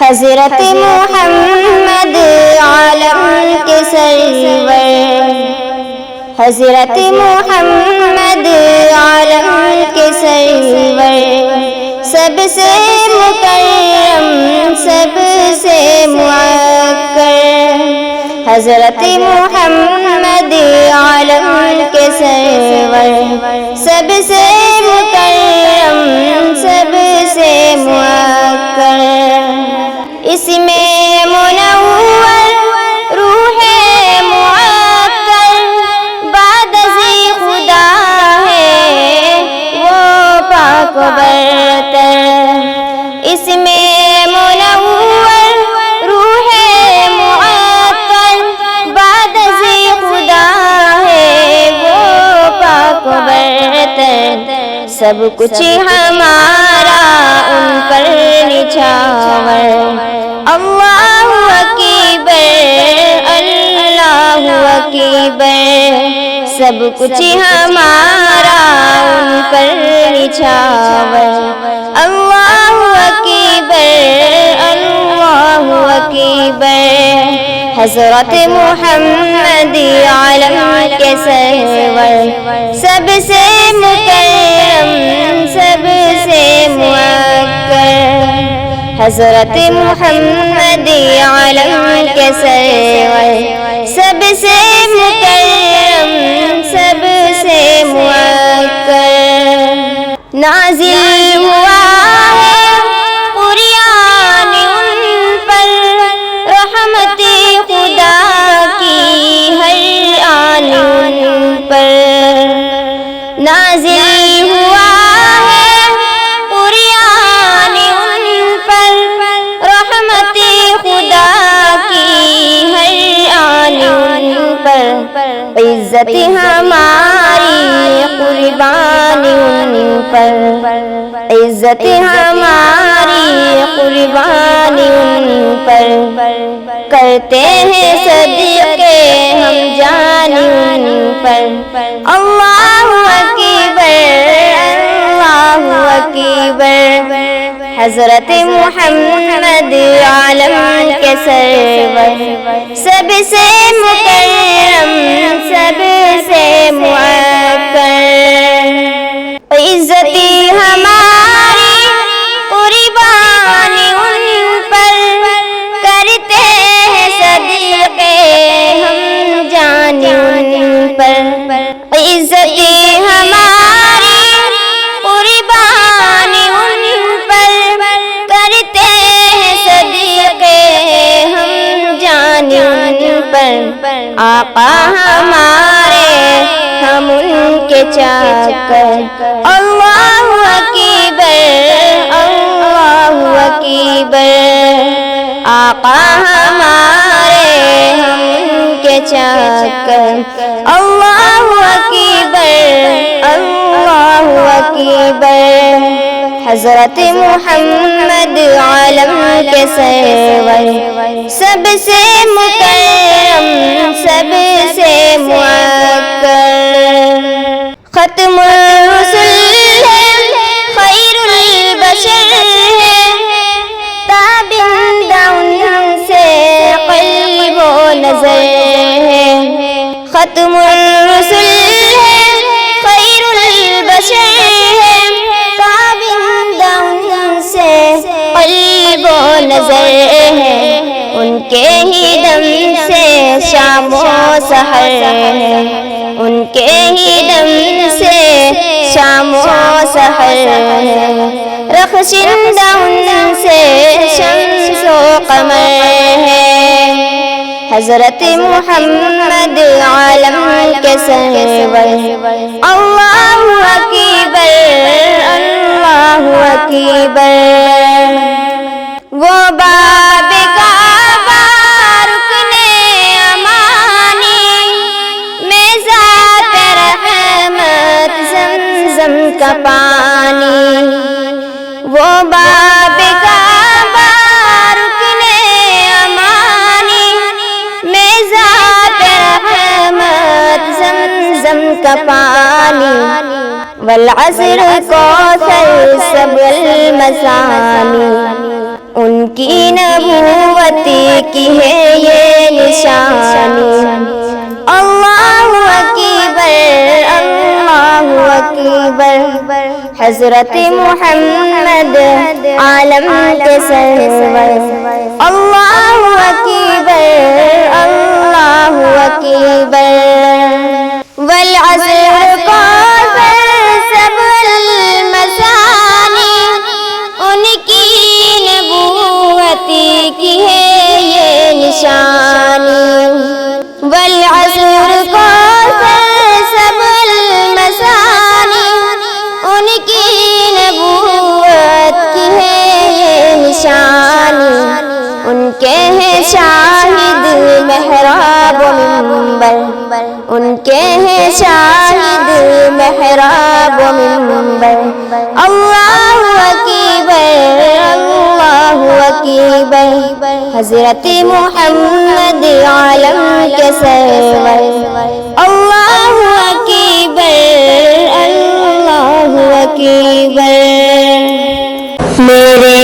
حضرت محمد عالم کے سرور، حضرت محمد عالم کے سرور، سب سے مکرم سب سے معکر، حضرت محمد عالم کے سرور، سب سے مکرم سب سے معکر، اس میں منور روح معطر، بعد ازیں خدا ہے وہ پاک و برتر، اس میں منور روح معطر، بعد ازیں خدا ہے وہ پاک و برتر، سب کچھ ہمارا ان پر نچھاور، اللہ اکبر اللہ اکبر، سب کچھ ہمارا ان پر نچھاور، اللہ اکبر اللہ اکبر، حضرت محمد عالم کے سرور، سب سے مکرم سب سے معکر، حضرت محمد عالم کے سرور، سب سے مکرم سب سے معکر، نازل ہوا ہے قرآن ان پر، رحمت خدا کی ہر آن ان پر، نازل ہوا ہے قرآن ان پر، رحمت خدا کی ہر آن ان پر، عزت ہماری قربان ان پر، عزت ہماری قربان ان پر، کرتے ہیں صدقے ہم جان ان پر، اللہ اکبر اللہ اکبر، حضرت محمد عالم کے سرور، سب سے مکرم سب سے معکر، عزت ہماری قربان ان پر، کرتے ہیں صدقے ہم جان ان پر، عزت ہماری قربان ان پر، کرتے ہیں صدقے ہم جان ان پر، آقا ہمارے ہم ان کے چاکر، اللہ اکبر اللہ اکبر، آقا ہمارے ہم ان کے چاکر، اللہ اکبر اللہ اکبر، حضرت محمد عالم کے سرور، سب سے مکرم سب سے معکر، ختم الرسل ہے خیر البشر ہے، تابندہ ان سے قلب و نظر ہے، ختم الرسل ہے خیر البشر ہے، تابندہ ان سے قلب و نظر ہے، ان کے ہی دم سے شام و سحر ہے، ان کے ہی دم سے شام و سحر ہے، رخشندہ ان سے شمس و قمر ہے، حضرت محمد عالم کے سرور، اللہ اکبر اللہ اکبر، وہ باب کعبہ رکن امانی، میں ذات رحمت زمزم کا پانی، وہ باب کعبہ رکن امانی، میں ذات رحمت زمزم کا پانی، والعصر کوثر سب المثانی، ان کی نبوت کی ہے یہ نشانی اللہ اکبر اللہ اکبر حضرت محمد عالم کے سرور اللہ اکبر اللہ اکبر والعصر قابل سب المثانی ان کی نبوت کی ہے یہ نشانی والعصر قابل سب المثانی ان کی نبوت کی ہے یہ نشانی ان کے ہیں شاہد محراب و منبر ان کے ہیں شاہد محراب و منبر اللہ اکبر اللہ اکبر حضرت محمد عالم کے سرور اللہ اکبر اللہ اکبر میرے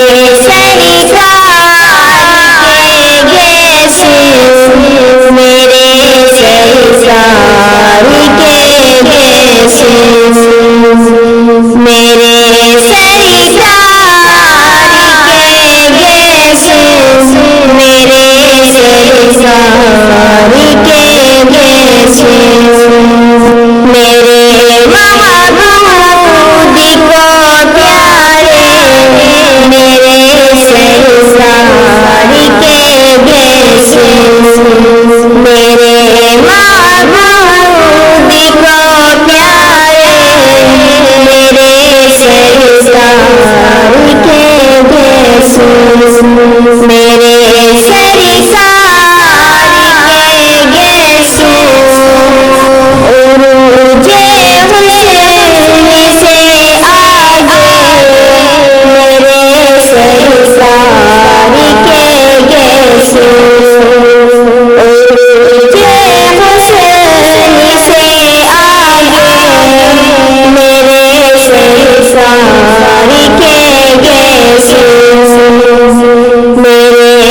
میرے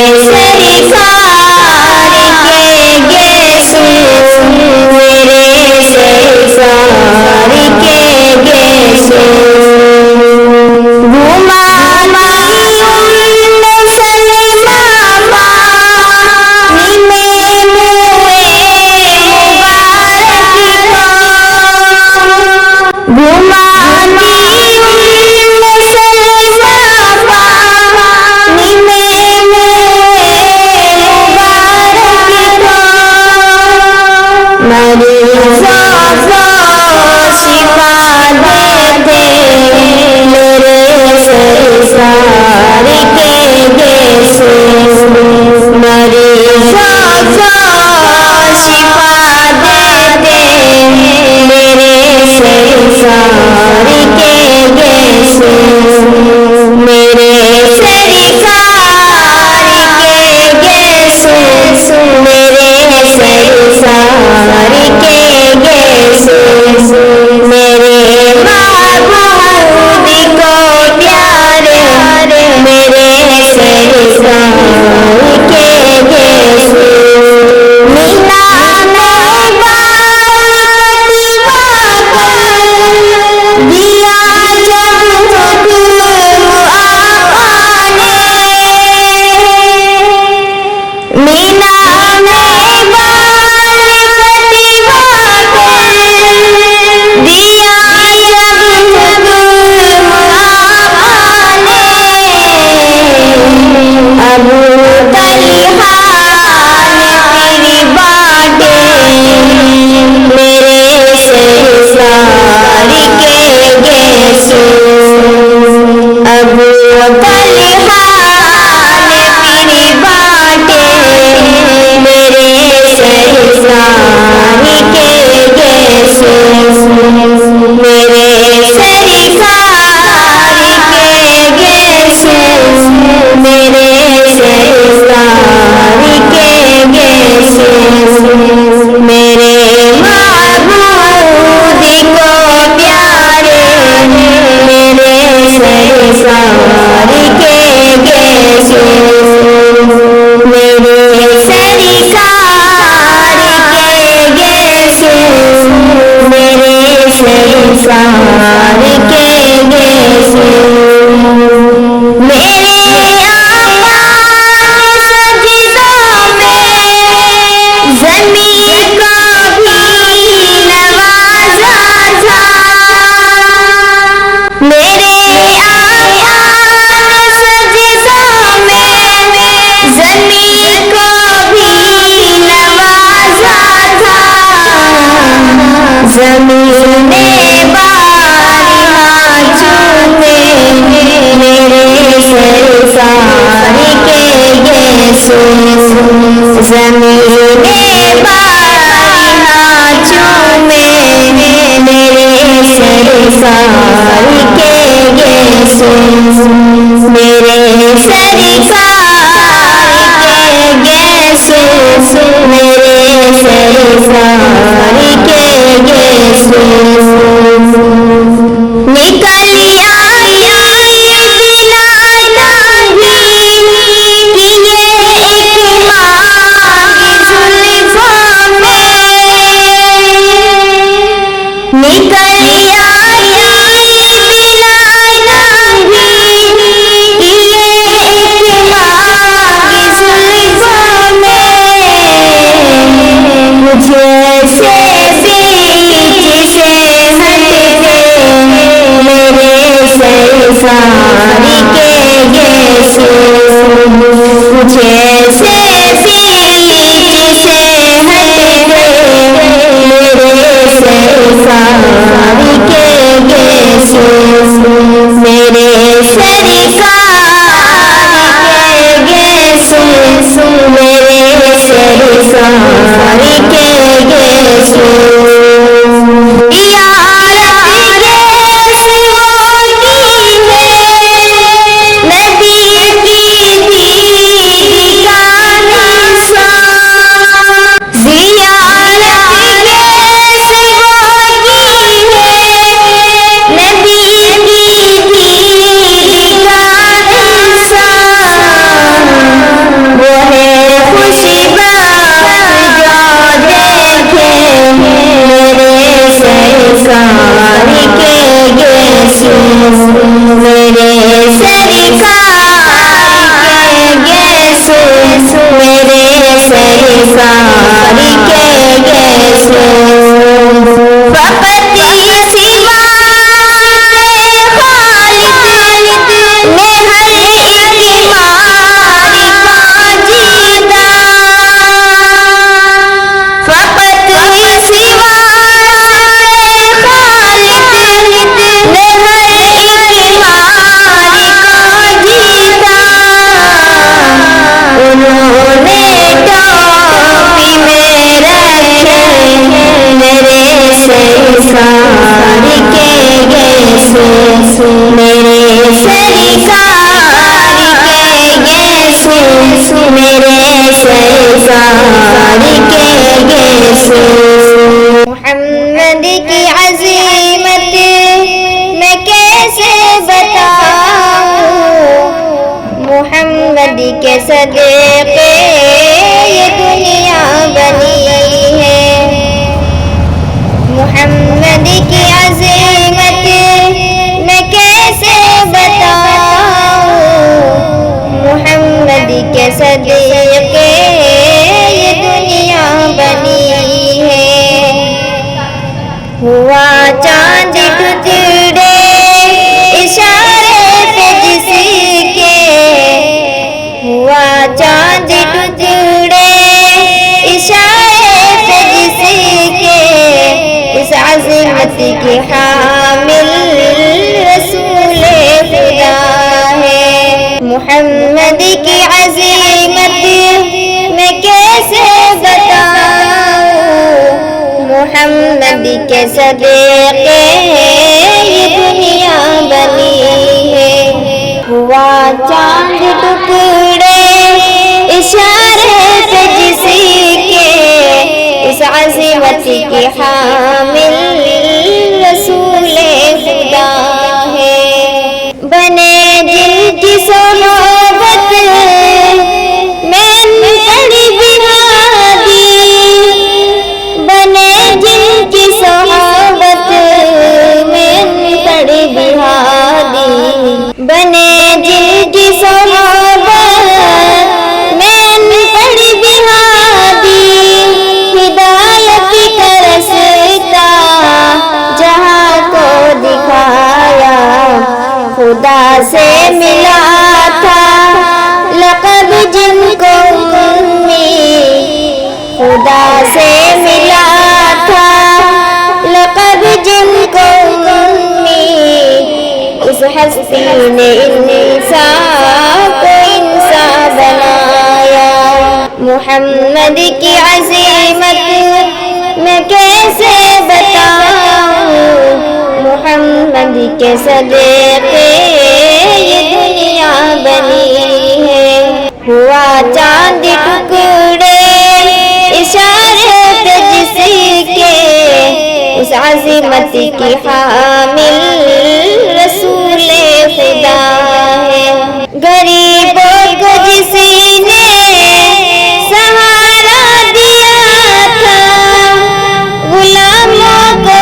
زمین بارہا چومے میرے سرکار کے یسوع، میرے سرکار کے یسوع، میرے سرکار کے یسوع، نکل محمد کی عظمت میں کیسے بتاؤں، محمد کے صدقے یہ دنیا بنی ہے، محمد کی عظمت میں کیسے بتاؤں، محمد کے صدقے یہ دنیا بنی ہے، ہوا چاند ٹکڑے اشارے پہ جس کے، ہوا چاند ٹکڑے اشارے پہ جس کے، اس عظمت کی حامل رسول خدا ہے، محمد کی عظمت میں کیسے بتاؤں، محمد کے صدقے یہ دنیا بنی ہے، ہوا چاند ٹکڑے اشارے پہ جس کے، اس عظمت کی حامل رسول خدا ہے، بنے جن کی صحبت میں پڑی بہادی، بنے جن کی صحبت میں پڑی بہادی، بنے جن کی صحبت میں پڑی بہادی، ہدایت کا رستہ جہاں کو دکھایا، خدا سے ملا تھا لقب جن کو امی، خدا سے ملا تھا لقب جن کو امی، اس ہستی نے انسان کو انسان بنایا، محمد کی عظمت میں کیسے بتاؤں، محمد کے صدقے یہ دنیا بنی ہے، ہوا چاند ٹکڑے اشارے پہ جس کے، اس عظمت کی حامل رسول خدا ہے، غریبوں کو جس نے سہارا دیا تھا، غلاموں کو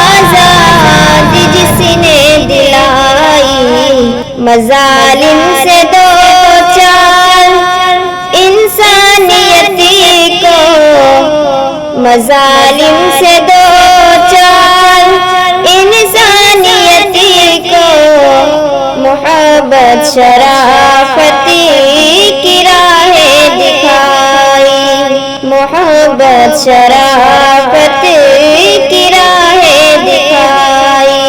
آزادی جس نے دلائی، مظالم سے دو چار انسانیت کو، مظالم سے دو چار انسانیت کو، محبت شرافت کی راہیں دکھائی، محبت شرافت کی راہیں دکھائی،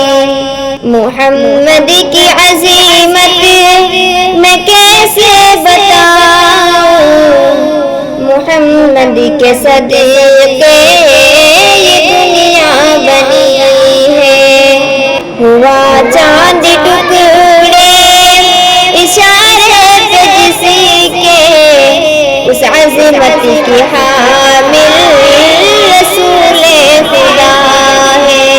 محمد کی عظمت میں کیسے بتاؤں، محمد کے صدقے یہ دنیا بنی ہے، ہوا چاند ٹکڑے اشارے پہ جس کے، اس عظمت کی حامل رسول خدا ہے،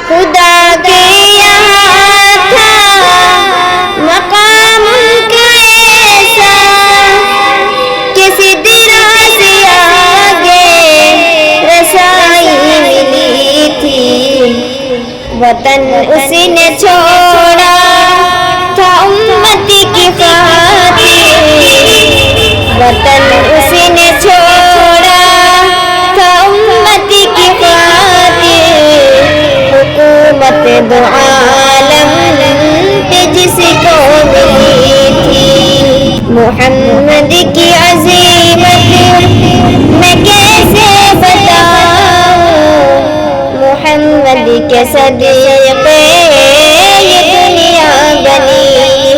خدا کے یہاں تھا مقام ان کا ایسا، کسی طرح سے آگے رسائی ملی تھی، وطن اس نے چھوڑا تھا امت کی خاطر، وطن اس نے چھوڑا تھا امت کی خاطر، حکومت دو عالم پہ جس کو ملی تھی، محمد کی عظمت میں کیسے بتاؤں، محمد کے صدقے یہ دنیا بنی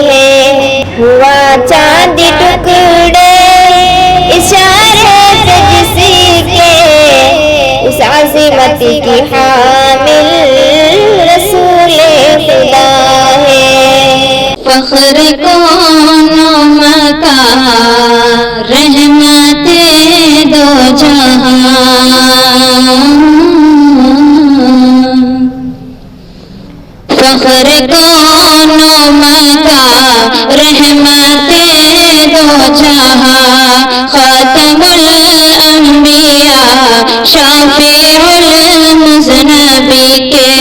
ہے، ہوا چاند ٹکڑے اشارے پہ جس کے، اس عظمت کی حامل رسول خدا ہے، فخر کونوں مکا رحمت دو جہاں، فخر کونوں مکا رحمت دو جہاں، خاتم الانبیاء شافع المذنبی کے،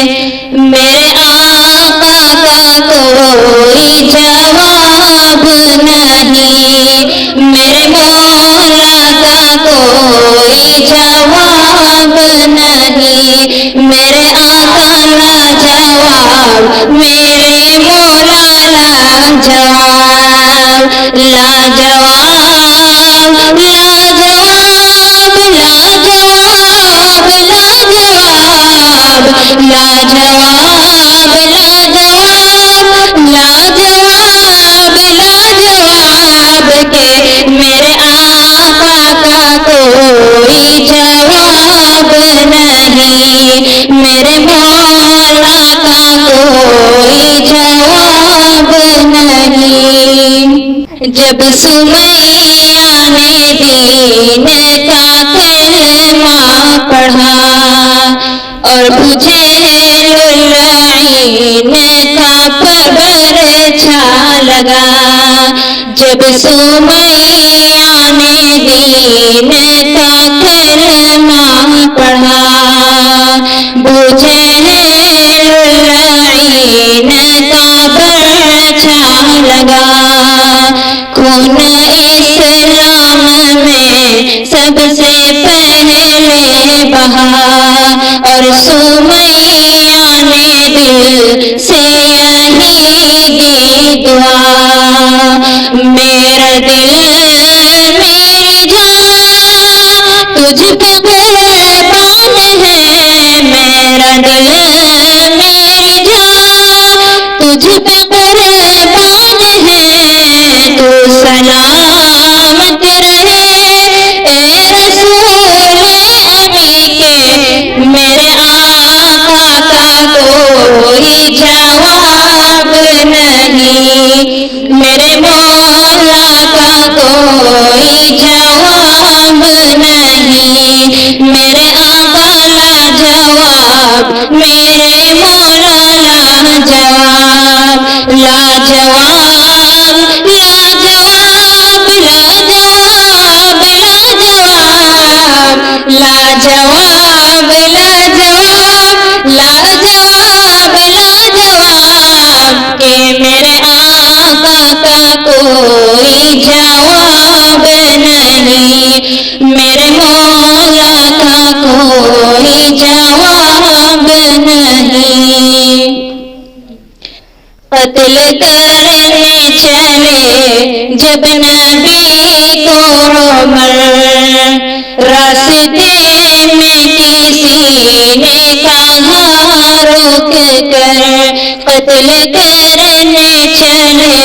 میرے آقا کا کوئی جواب نہیں، میرے مولا کا کوئی جواب نہیں، میرے آقا لاجواب، میرے مولا لاجواب، لاجواب لاجواب لاجواب لاجواب لاجواب لاجواب لاجواب کے، میرے آقا کا کوئی جواب نہیں، میرے مولا کا کوئی جواب نہیں، جب سمیہ نے دین کا کلمہ پڑھا اور بجھے اللعین کا پرچا لگا، جب سمیہ نے دین کا کلمہ پڑھا، بجھے اللعین کا پرچا لگا، خون اسلام میں سب سے پہلے بہا، اور سمیہ نے دل سے یہی دی دعا، میرا دل میری جان تجھ پہ قربان ہے، میرا دل میری جان تجھ پہ قربان ہے، تو سلامت رہے لاجواب لاجواب لاجواب لاجواب لاجواب لاجواب لاجواب لاجواب کہ میرے آقا کا کوئی جواب نہیں، میرے مولا کا کوئی جواب نہیں۔ قتل کرنے چلے جب نبی کو عمر، راستے میں کسی نے کہا روک کر، قتل کرنے چلے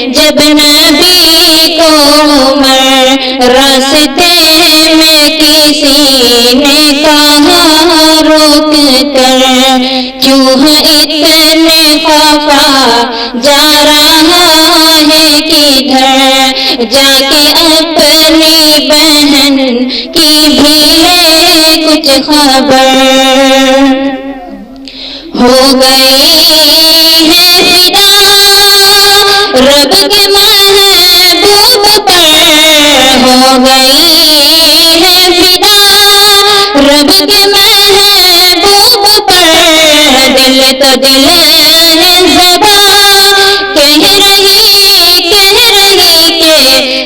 جب نبی کو عمر، راستے میں کسی نے کہا روک کر، کیوں ہے اتنے خفا جا رہا ہے کدھر، جا کے اپنی بہن کی بھی لے کچھ خبر، ہو گئی ہے فدا رب کے محبوب پر، ہو گئی ہے فدا رب کے محبوب پر، دل تو دل ہے زبان کہہ رہی کہ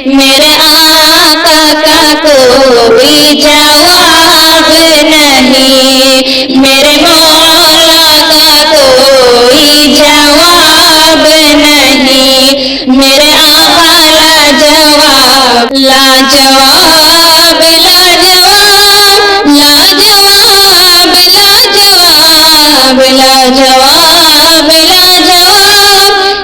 میرے آقا کا کوئی جواب نہیں، میرے مولا کا کوئی جواب نہیں، میرے آقا لاجواب لاجواب لاجواب لاجواب لاجواب لاجواب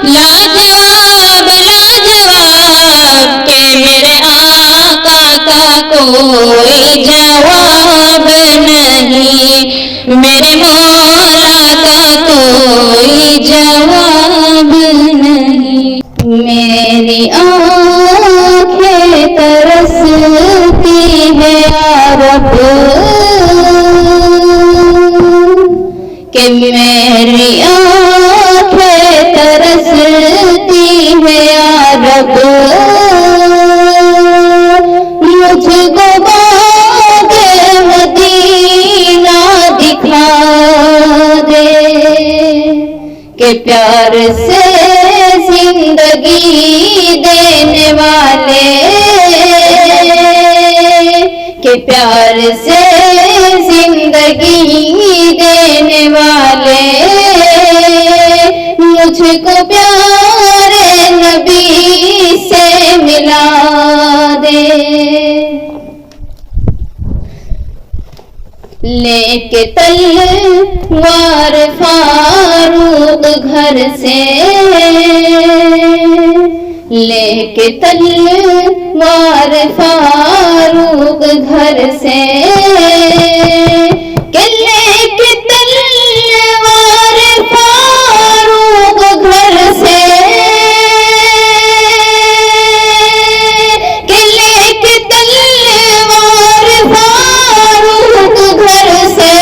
لاجواب لاجواب کہ میرے آقا کا کوئی جواب نہیں، میرے مولا کا کوئی جواب نہیں۔ میری آنکھیں ترستی ہے یا رب کہ میری آنکھیں ترستی ہے یا رب، مجھ کو باغ مدینہ دکھا دے کہ پیار سے زندگی دینے والے، کہ پیار سے زندگی دینے والے، مجھ کو پیارے نبی سے ملا دے، لے کے تلوار فاروق گھر سے، لے کے تلوار فاروق گھر سے، کہ لے کے تلوار فاروق گھر سے، کہ لے کے تلوار فاروق گھر سے،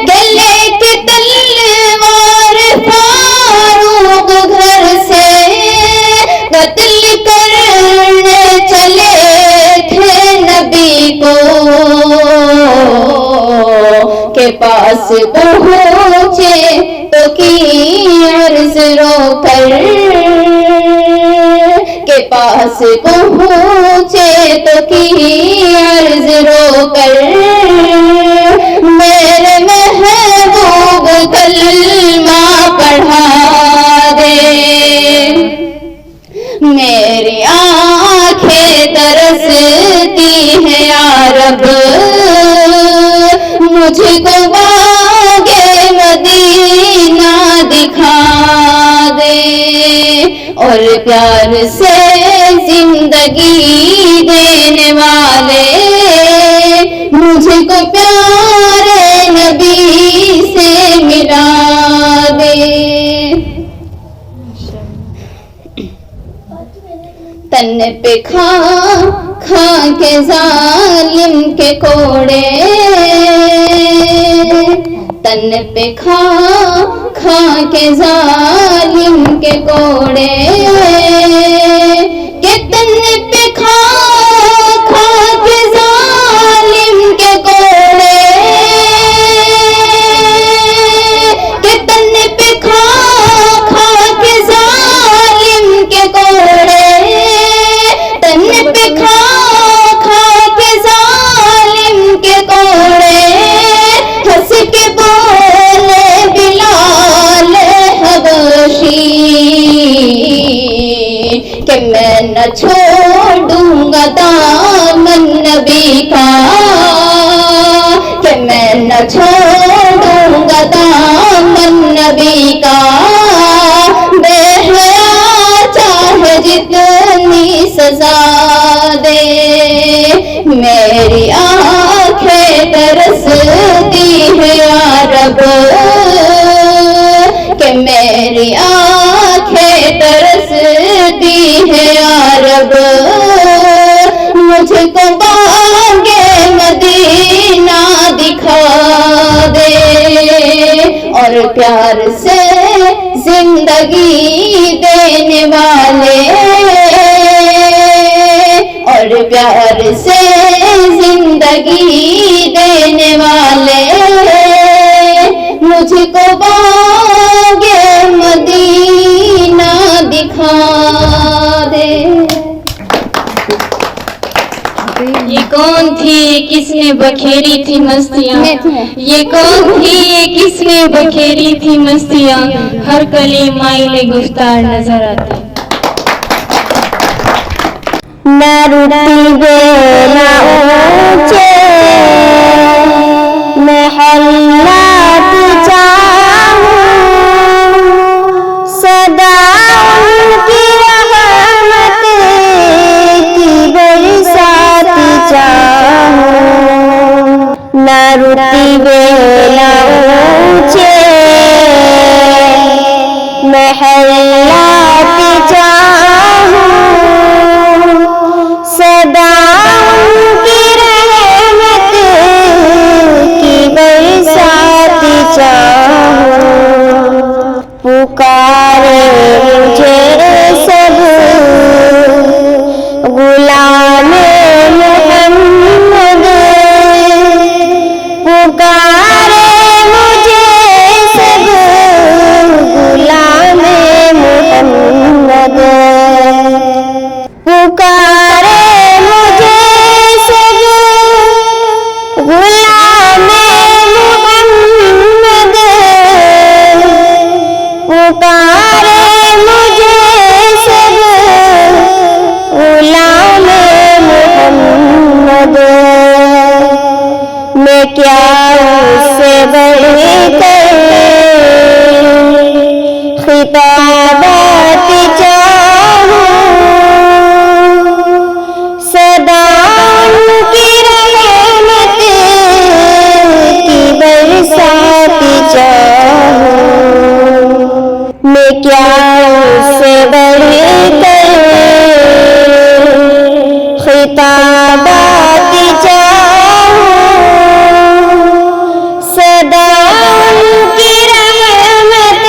کہ لے کے تلوار فاروق گھر سے، قتل کرنے چلے تھے نبی کو، کے پاس پہنچے تو کی عرض رو کر، کے پاس پہنچے تو کی عرض رو کر، میرے محبوب کلمہ پڑھا دے، میری آنکھیں ترستی ہیں یا رب، مجھ کو باغ مدینہ دکھا دے، اور پیار سے زندگی دینے والے، مجھ کو پیارے نبی سے ملا دے۔ تن پہ کھا کھا کے ظالم کے کوڑے، تن پہ کھا کھا کے ظالم کے کوڑے کہ تن پہ کھا کھا کے ظالم کے کوڑے کہ تن پہ کھا کھا کے ظالم کے کوڑے تن پہ کھا کھا کے ظالم کے کوڑے ہنس کے بولے بلال حبشی کہ میں نہ چھوڑوں گا دامن نبی کا کہ میں نہ چھوڑوں گا دامن نبی کا بے حیا چاہے جتنی سزا دے میری آنکھیں ترستی ہے یا رب کہ میری آنکھیں ترستی ہے یا رب مجھ کو بانگے مدینہ دکھا دے اور پیار سے زندگی دینے والے اور پیار سے زندگی دینے والے مجھ کو بانگے مدینہ دکھا دے. یہ کون تھی کس نے بکھیری تھی مستیاں یہ کون تھی کس نے بکھیری تھی مستیاں ہر کلی مائل گفتار نظر آتا نہ رتبے نہ اونچے محلات چاہوں صدا ان کی رحمت کی برسات چاہوں نہ رتبے نہ اونچے محلات چاہوں صدا ان کی رحمت کی برسات چاہوں پکارے مجھے سب غلام محمد پکارے مجھے سب غلام محمد پکارے مجھے سب غلام محمد پکارے مجھے سب غلام محمد میں کیا اس سے بڑھ کر خطابات چاہوں صدا ان کی رحمت کی برسات چاہوں میں کیا اس سے بڑھ کر خطابات چاہوں صدا ان کی رحمت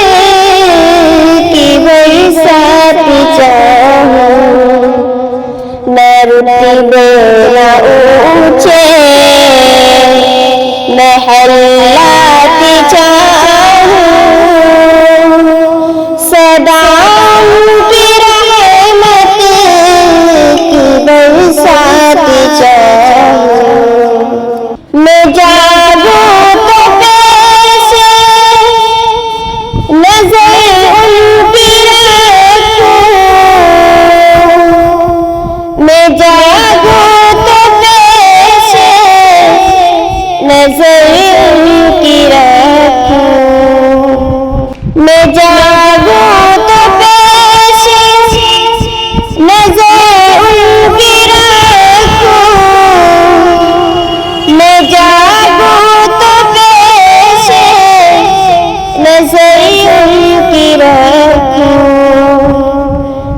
کی برسات چاہوں نہ رتبے نہ اونچے محلات چاہوں صدا ان کی رحمت کی برسات چاہوں میں جاگوں تو پیش نظر ان کی رکھوں میں جاگوں تو پیش نظر ان کی رکھوں میں جاگوں تو پیش نظر ان کی رکھوں میں جاگوں تو پیش نظر ان کی رکھوں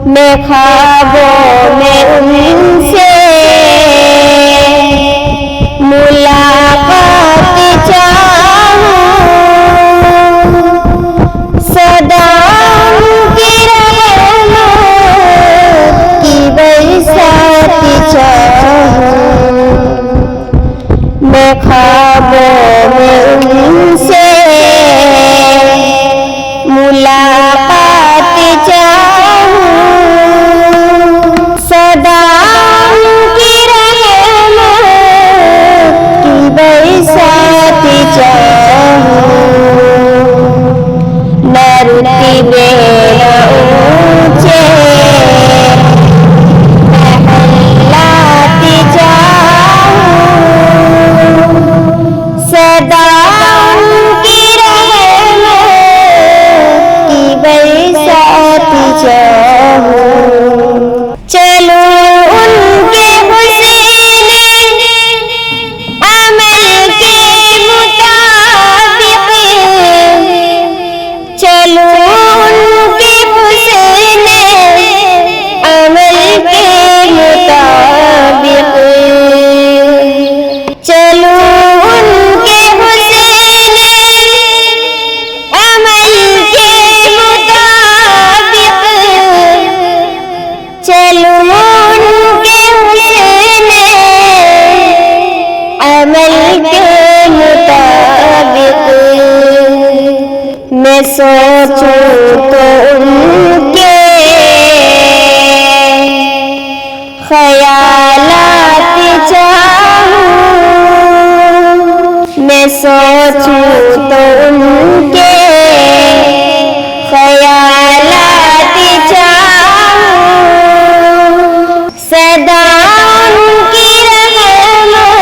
میں خوابوں میں ان سے ملاقات سوچوں تو ان کے خیالات چاہوں، میں سوچوں تو ان کے خیالات چاہوں، سدا ان کی رحمت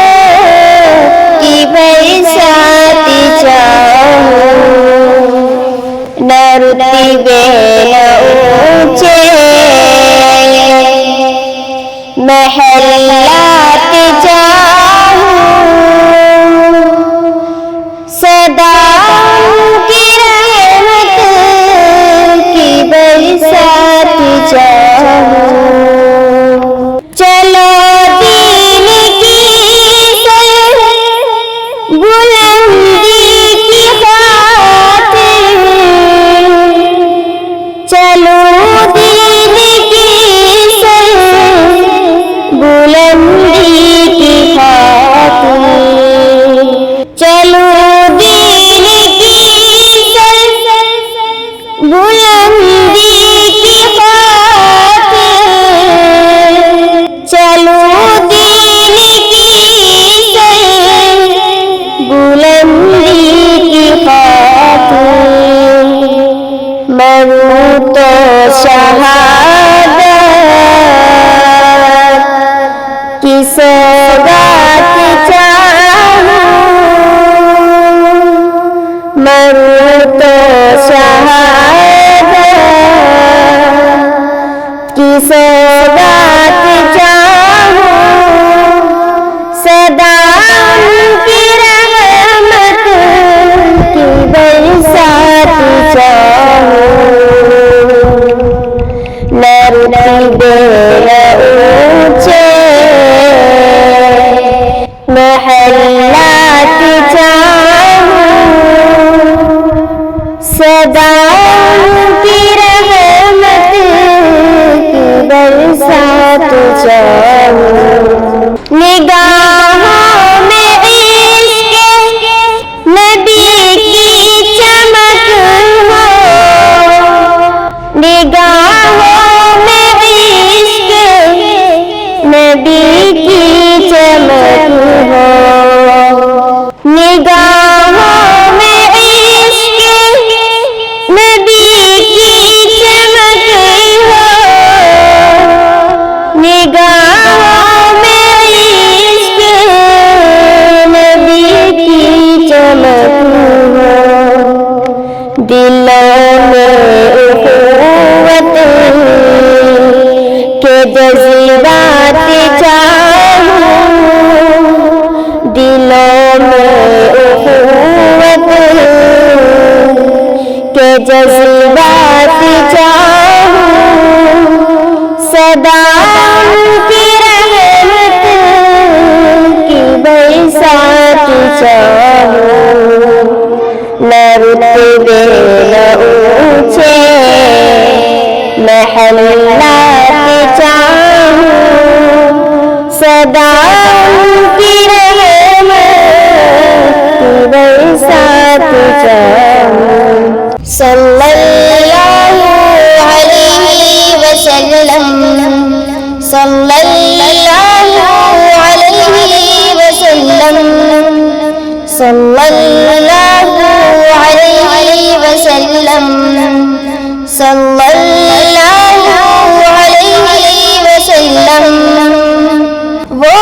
کی برسات چاہوں، نہ رتبے نہ اونچے محلات چاہوں، سدا ان کی رحمت کی برسات چاہوں، چلو دین کی سر بلندی کی خاطر، چلو دین کی سر بلندی کی خاطر، چلو دین کی سر بلندی کی خاطر، چلو دین کی سر بلندی کی خاطر، مروں تو شہادت کی سوغات چاہوں، مروں تو شہادت کی سوغات چاہوں، سدا ان کی رحمت کی برسات چاہوں، نہ رتبے نہ اونچے محلات چاہوں، سدا ان کی رحمت کی برسات چاہوں، نگاہوں میں عشق نبی کی چمک ہو، نگاہوں میں عشق نبی کی چمک ہو، نگاہوں میں عشق نبی کی چمک ہو، نگاہوں میں عشق نبی کی چمک ہو، دلوں میں اخوت کے جذبات چاہوں، دلوں میں اخوت کے جذبات چاہوں، سدا ان کی رحمت کی برسات چاہوں، نہ رتبے نہ اونچے محلات چاہوں، سدا ان کی رحمت کی برسات چاہوں، صلی اللہ علیہ وسلم، صلی اللہ علیہ وسلم، صلی اللہ علیہ وسلم، صلی اللہ علیہ وسلم، وہ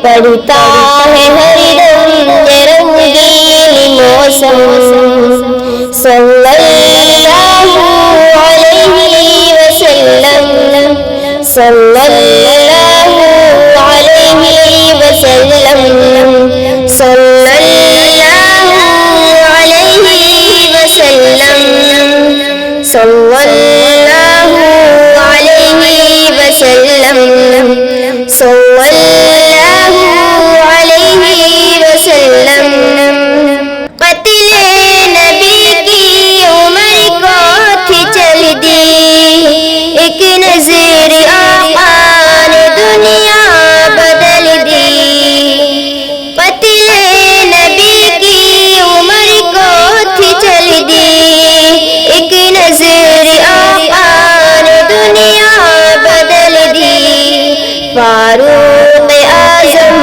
پڑھتا ہے ہر دم یہ رنگین موسم صلی اللہ علیہ وسلم صلی اللہ علیہ وسلم صلی اللہ علیہ وسلم صلی اللہ علیہ وسلم صلی اللہ علیہ وسلم قتل نبی کی عمر کو تھی چل دی ایک نظر آقا نے دنیا بدل دی قتل نبی کی عمر کو تھی چل دی ایک نظر آقا نے دنیا بدل دی فاروق اعظم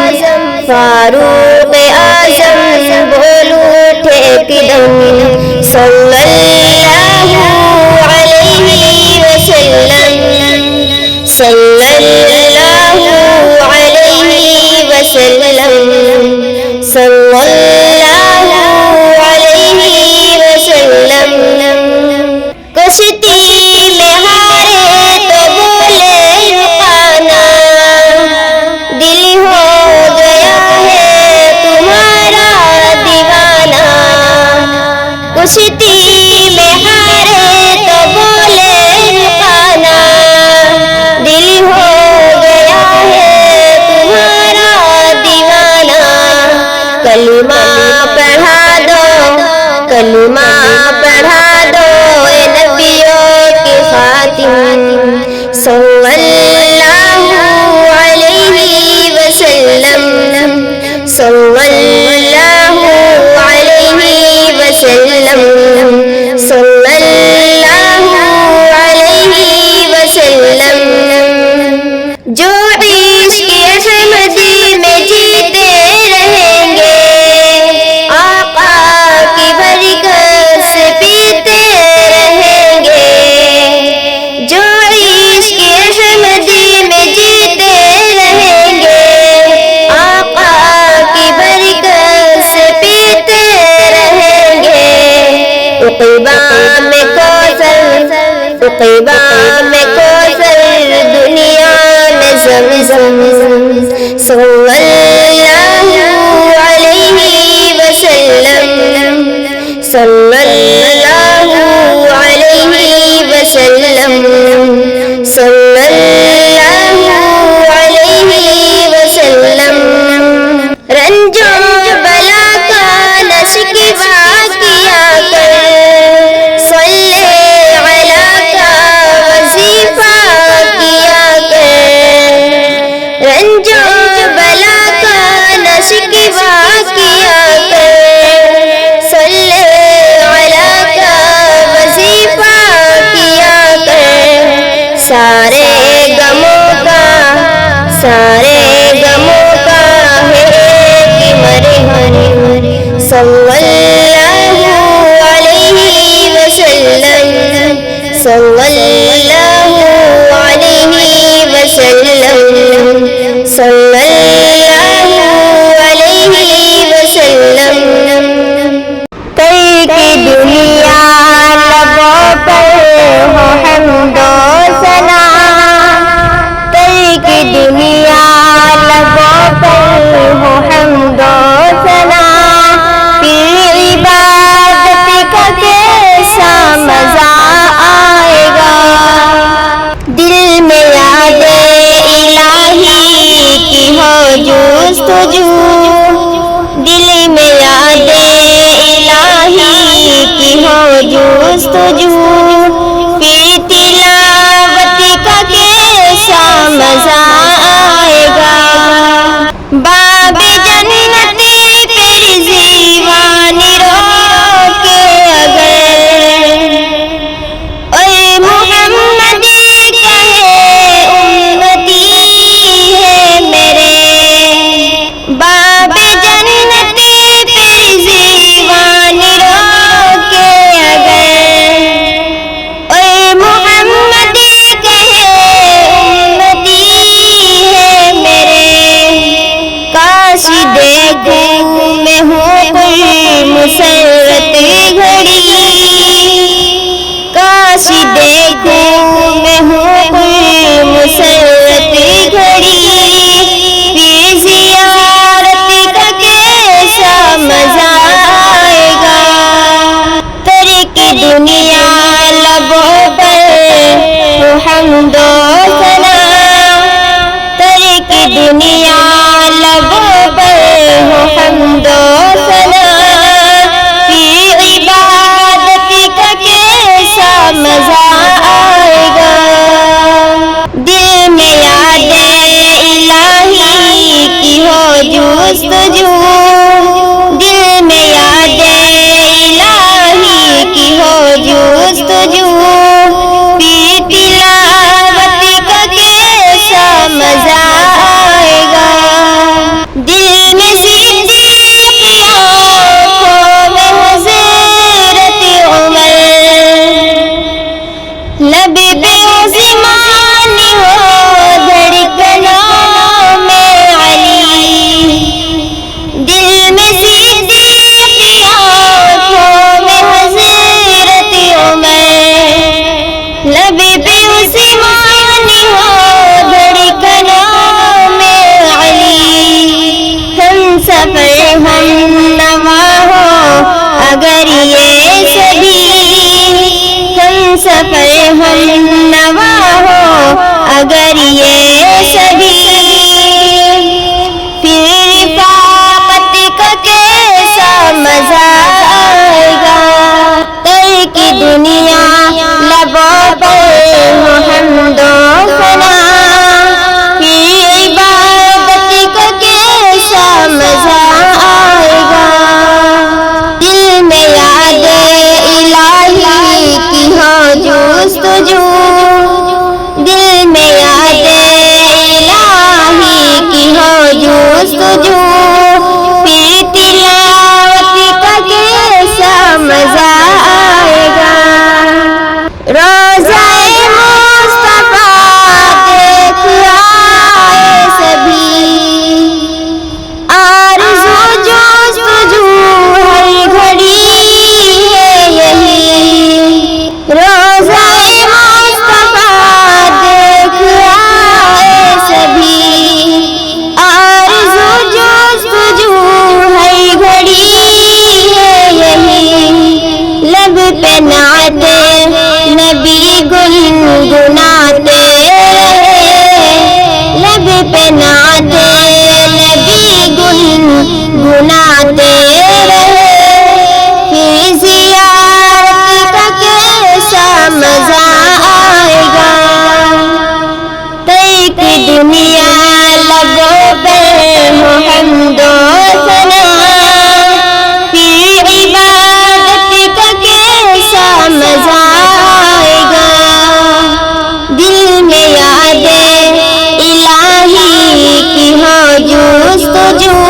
بول اٹھے ایک دم صلی اللہ علیہ وسلم صلی اللہ علیہ وسلم صلی اللہ علیہ وسلم کشتی میں ہارے تو بولے رکانا دل ہو گیا ہے تمہارا دیوانہ کشتی میں ہارے تو بولے رکانا دل ہو گیا ہے تمہارا دیوانہ کلمہ پڑھا دو اے نبیوں کے خاتم صلی اللہ علیہ وسلم صلی اللہ علیہ وسلم صلی اللہ علیہ وسلم جو عشق احمدی میں جیتے رہیں گے آقا کی برکت سے پیتے رہیں گے جو عشق احمدی میں جیتے رہیں گے آقا کی برکت سے پیتے رہیں گے عقبہ میں کوثر دنیا میں زمزم صلی اللہ علیہ وسلم صلی اللہ علیہ وسلم صلی اللہ علیہ وسلم رنجو بلا کا نہ شکوہ کیا کر صلی علی کا وظیفہ کیا کر رنجو بلا کا نہ شکوہ کیا کر صلی علی کا وظیفہ کیا کر سارے غموں کا ہے کہ مرہم صلی اللہ علیہ وسلم صلی اللہ علیہ وسلم صلی اللہ علیہ وسلم کئی کی دنیا لبوں پر ہو حمد و ثنا کئی کی دنیا لبوں پر ہو حمد و ثنا پھر عبادت کا کیسا مزہ آئے گا دل میں یاد الہی کی ہو جستجو دل میں یاد الہی کی ہو جستجو پھر تلاوت کا کیسا مزہ آئے گا باب جنت پہ زیوانی رو کے اگر اے محمد کہے امتی ہے میرے باب جنت پہ زیوانی رو کے اگر حمد و ثنا، ترک دنیا لبوں پر ہو حمد و ثنا، پھر عبادت کا کیسا مزہ آئے گا، دل میں یاد الہی کی ہو جستجو، دل میں یاد الہی کی ہو جستجو، پھر تلاوت کا کیسا مزہ آئے گا، دل میں صدیق آنکھوں میں حضرت عمر، لب پہ عثمان ہو دھڑکنوں میں علی، دل میں صدیق آنکھوں میں حضرت عمر، لب پہ عثمان ہو دھڑکنوں میں علی، ہم سفر ہم نوا ہو اگر یہ سبھی، ہم سفر ہم نوا ہو اگر یہ سبھی، پھر رفاقت کا کیسا مزہ آئے گا، ترک دنیا لبوں پر ہو حمد و ثنا، پھر عبادت کا کیسا مزہ آئے گا، دل میں یاد الہی کی ہو جستجو، دل میں یاد الہی کی ہو جستجو، پھر تلاوت کا کیسا مزہ آئے گا، روضہ مصطفیٰ دیکھ آئے سبھی، آرزو جستجو ہر گھڑی ہے یہی، روضہ مصطفیٰ دیکھ آئے سبھی، آرزو جستجو ہر گھڑی ہے یہی، لب پہ نعت نبی گنگناتے رہے، لب پہ نعت نبی گنگناتے رہے، پھر زیارت کا کیسا مزہ آئے گا، ترک دنیا لبوں پر ہو حمد و ثنا، پھر عبادت کا کیسا مزہ آئے گا، دل میں یاد الہی کی ہو جستجو،